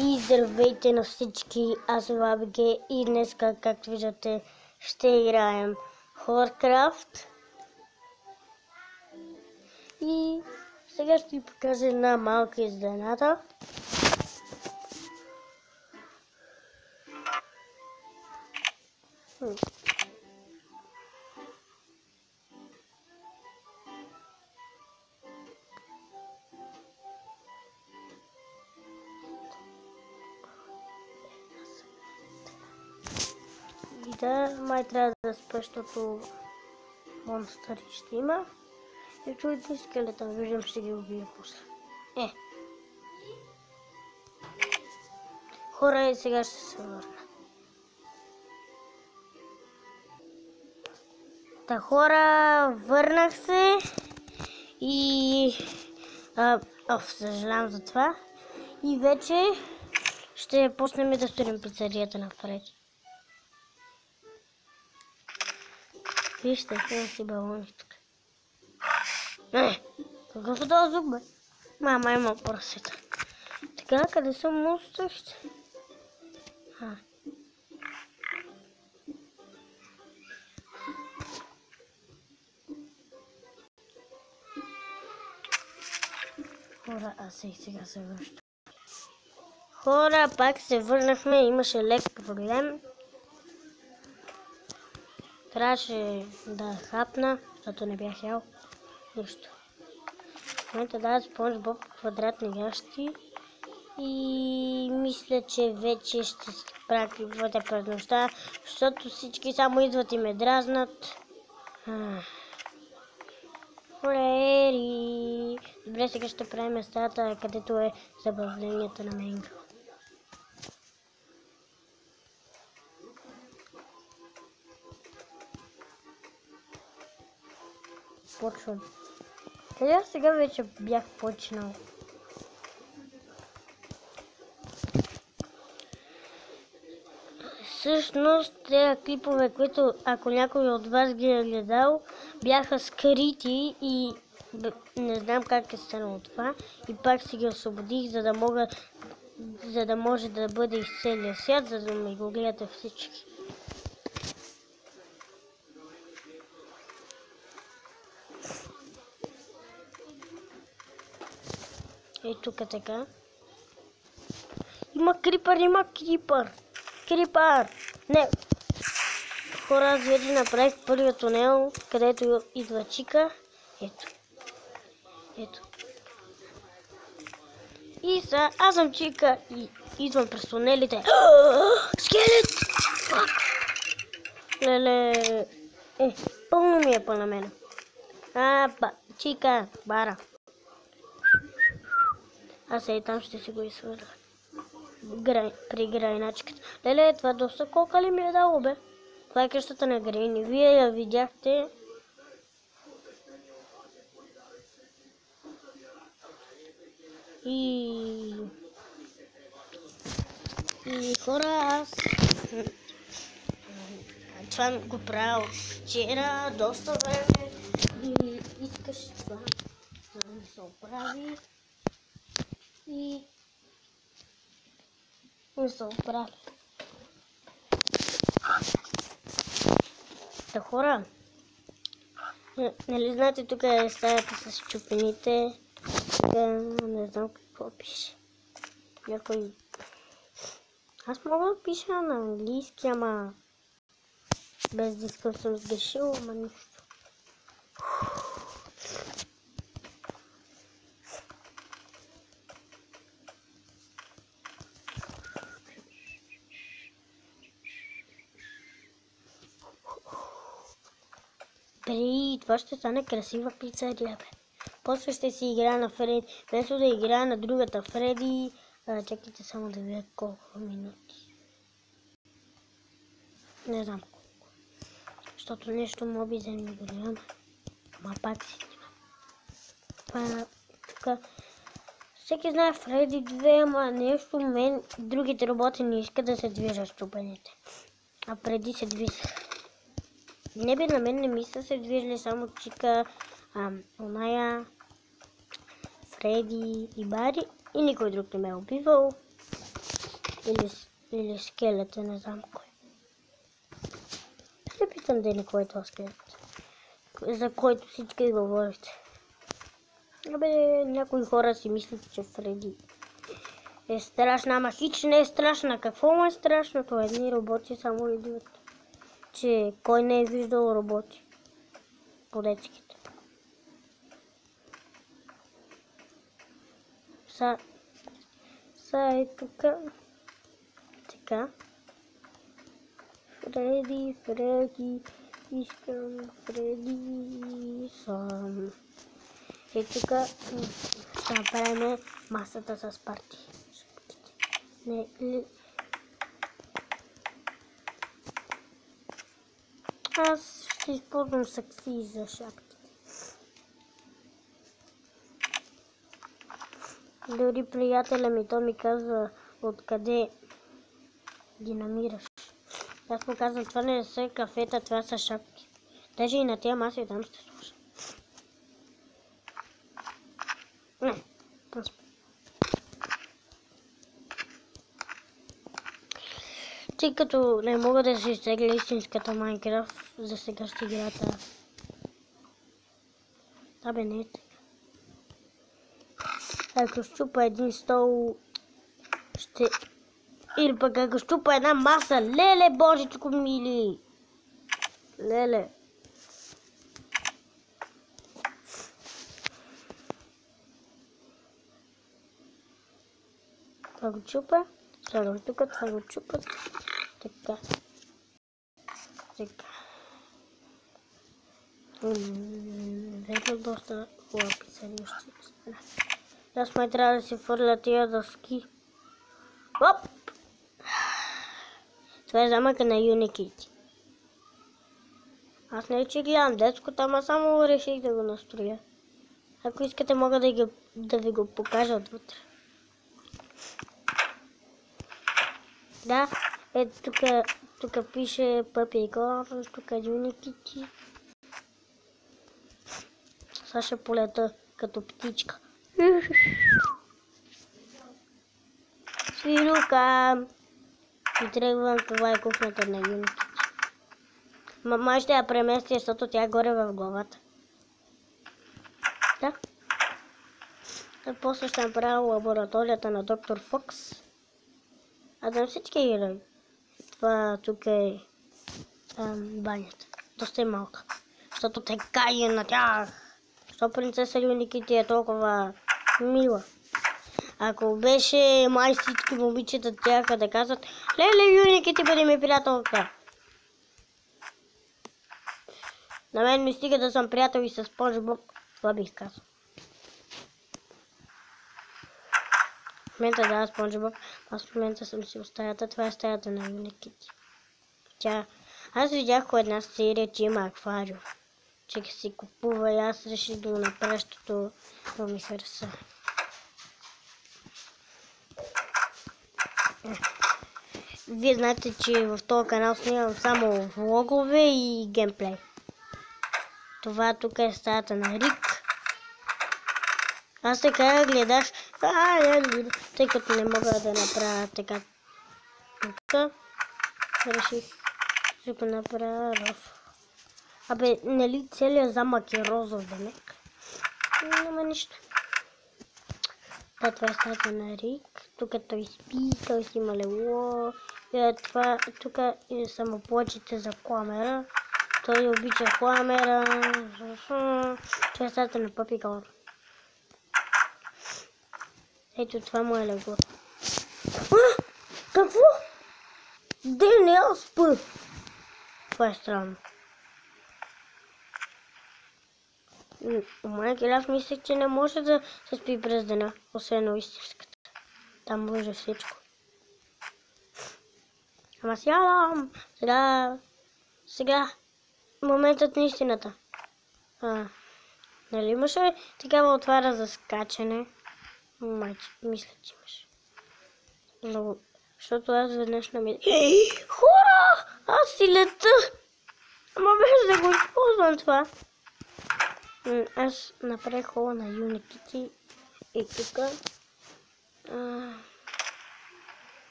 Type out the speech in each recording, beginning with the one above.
И здравейте на всички, аз съм Абиге и днес, както виждате, ще играем Warcraft. И сега ще ви покажа една малка изненада. И да, май трябва да спа, защото монстъри ще има. И чуйте скелета, виждам, ще ги убия после. Хора, и сега ще се върна. Та хора, върнах се и съжалявам за това. И вече ще почнем да строим пицарията напред. Вижте, има си балони тук. Какъв е този звук, бе? Мама, има прасета. Така, къде са монстрите? Хора, аз и сега се връщам. Хора, пак се върнахме, имаше лек проблем. Трябваше да хапна, защото не бях ял нищо. В момента дават Спонж Боб квадратни ящи и мисля, че вече ще се правя клиповете през нощта, защото всички само идват и ме дразнат. Добре, сега ще правим местата, където е забавлението на Менгъл. Почвам. Къде сега вече бях почнал? Всъщност, тези клипове, които ако някой от вас ги е гледал, бяха скрити и не знам как е станало това. И пак си ги освободих, за да може да бъде из целия свят, за да ме го гледате всички. И тук така. Има крипър! Крипър! Не! Хора, аз вече направих първия тунел, където идва Чика. Ето. И сега аз съм Чика и идвам през тунелите. Скелет! Леле! Пълно ми е на мен. Чика, бара. Аз и там ще си го изсвърля. При грайначката. Леле, това доста колка ли ми е дало, бе? Това е къщата на Грейни. Вие я видяхте. И хора, аз това го правя вчера, доста време. И искаш това да се оправи. И не се оправи. Та хора, нали знаете, тук е стаята с чупените. Тук не знам какво пише. Някой... Аз мога да пиша на английски, ама без да искам съм сгрешил, ама нищо. Това ще стане красива пицария, бе. После ще си играя на Фреди. Вместо да играя на другата Фреди, чакайте само да видя колко минути. Не знам колко. Защото нещо моби за ми голям. Ама пак си това тук. Всеки знае Фреди 2, ама нещо мен другите роботи не искат да се движат щупените. А преди се движат. Не бе, на мен не ми са се движили само Чика, оная, Фреди и Бари и никой друг не ме е убивал. Или скелета, не знам кой. Ще питам Дени кой е този скелет, за който всички говорите. Някои хора си мислят, че Фреди е страшна, ама хич не е страшна. Какво му е страшното? Едни роботи само идват. Че кой не е виждал роботи по детските. Са е тук. Така. Фреди, искам Фреди сам. И тук ще направим масата с парти. Аз ще използвам сакси за шапки. Дори приятеля ми то ми казва откъде ги намираш. Аз му казвам, това не са кафета, това са шапки. Даже и на тия маси там ще слушам. Не. Тъй като не мога да си изтегля истинската Майнкрафт, за сега ще играта. Да бе, не е така. Ако щупа един стол, ще... Или пък ако щупа една маса, леле, божичко мили! Леле! Това го чупа, слагам тук, това го чупа. Така. Така. Верно доста хубава пицария ще стане. Аз май трябва да си фърля тия дъски. Оп! Това е замъка на Unikitty. Аз не че гледам детското, ама само реших да го настроя. Ако искате, мога да ви го покажа отвътре. Да, ето тук пише Puppy Girl, тук е Unikitty. Сега ще полета като птичка. Свирука! И тръгвам, това е кухнята на Unikitty. Мама ще я премести, защото тя е горе в главата. Да. И после ще направя лабораторията на доктор Фокс. А за всички герои. Това тук е банята. Доста е малка. Защото така е на тях. Що принцеса Unikitty е толкова мила. Ако беше май всички момичета тяха да казват: леле, Unikitty, бъде ми приятелка. На мен ми стига да съм приятел и с SpongeBob. Това бих казал. В момента да, SpongeBob. Аз в момента съм си в стаята. Това е стаята на Unikitty. Аз видях една серия, че има аквариум. Че си купува и аз реших да го направя, защото ми хареса. Вие знаете, че в този канал снимам само влогове и геймплей. Това тук е стаята на Рик. Аз така гледах, тъй като не мога да направя така. Тук реших да го направя ров. Абе, нали целият замък е розов демек? Няма нищо. Да, това е стаята на Рик. Тук той спи, той си има легло. Това тук е само плочите за Кламера. Той обича Кламера. Това е стаята на Puppy Girl. Ето това му е легло. Какво? Ден аз спа. Това е странно. Майки, аз мислех, че не може да се спи през деня, освен истинската. Там може всичко. Ама сядам. Сега. Моментът на истината. Нали имаше такава отвара за скачане? Майче, мисля, че имаше. Но, защото аз веднъж намерих. Хора! Аз си лета! Ама без да го използвам това. Аз направих хола на Unikitty и тук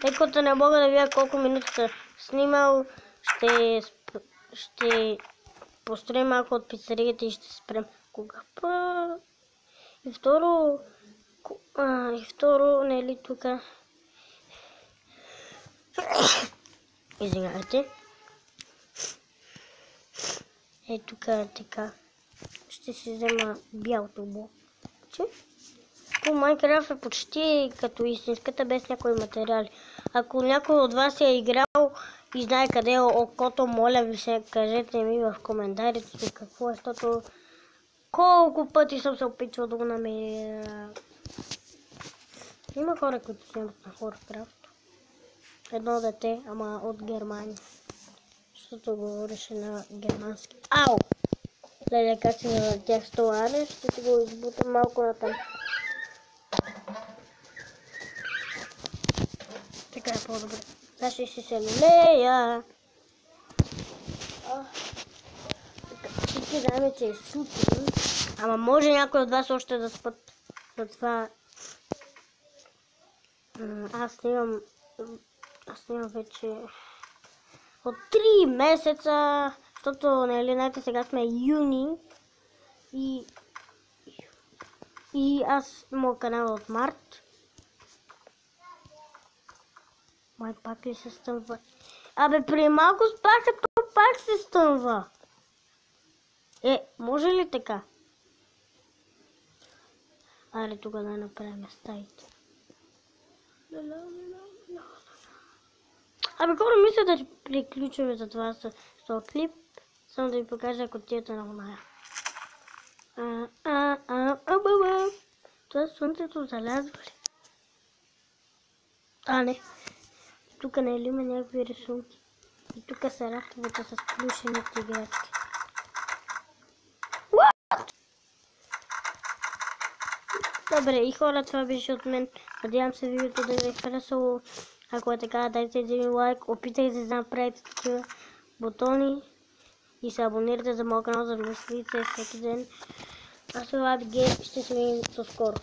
Тъй като не мога да видя колко минути съм снимал, ще построим малко от пицарията и ще спрем. Кога па? И второ, нали тук... Извинявайте. Тук така. Ще си взема бялото блокче. По Майнкрафт е почти като истинската, без някои материали. Ако някой от вас е играл и знае къде е окото, моля ви се, кажете ми в коментарите какво е, защото колко пъти съм се опитвал да го намеря. Има хора, които снимат на Хоркрафт. Едно дете, ама от Германия. Защото говореше на германски. Ау! Гледай как си налетях столане, ще си го избутам малко натам. Така е по-добре. Сега ще си се лелея. Всички знаем, че е сутрин. Ама може някой от вас още да спът. Затова аз снимам вече от 3 месеца. Защото, нали, знаете, сега сме юни. И аз моят канал от март. Май пак ли се стъмва? Абе, при малко спаха, то пак се стъмва. Може ли така? Аре, тук да направим стаите. Абе, хора, мисля да приключваме за това с клип. Само да ви покажа кутията на Оная. Това слънцето залязва ли? Не. Тук не има някакви рисунки. И тук са рафтовете с плюшените играчки. Добре, и хора, това беше от мен. Надявам се видеото да ви е харесало. Ако е така, дайте един лайк, опитайте да направите такива бутони и се абонирайте за моят канал, за да ме следите всеки ден. Аз съм Влади Гейм, ще се видим до скоро.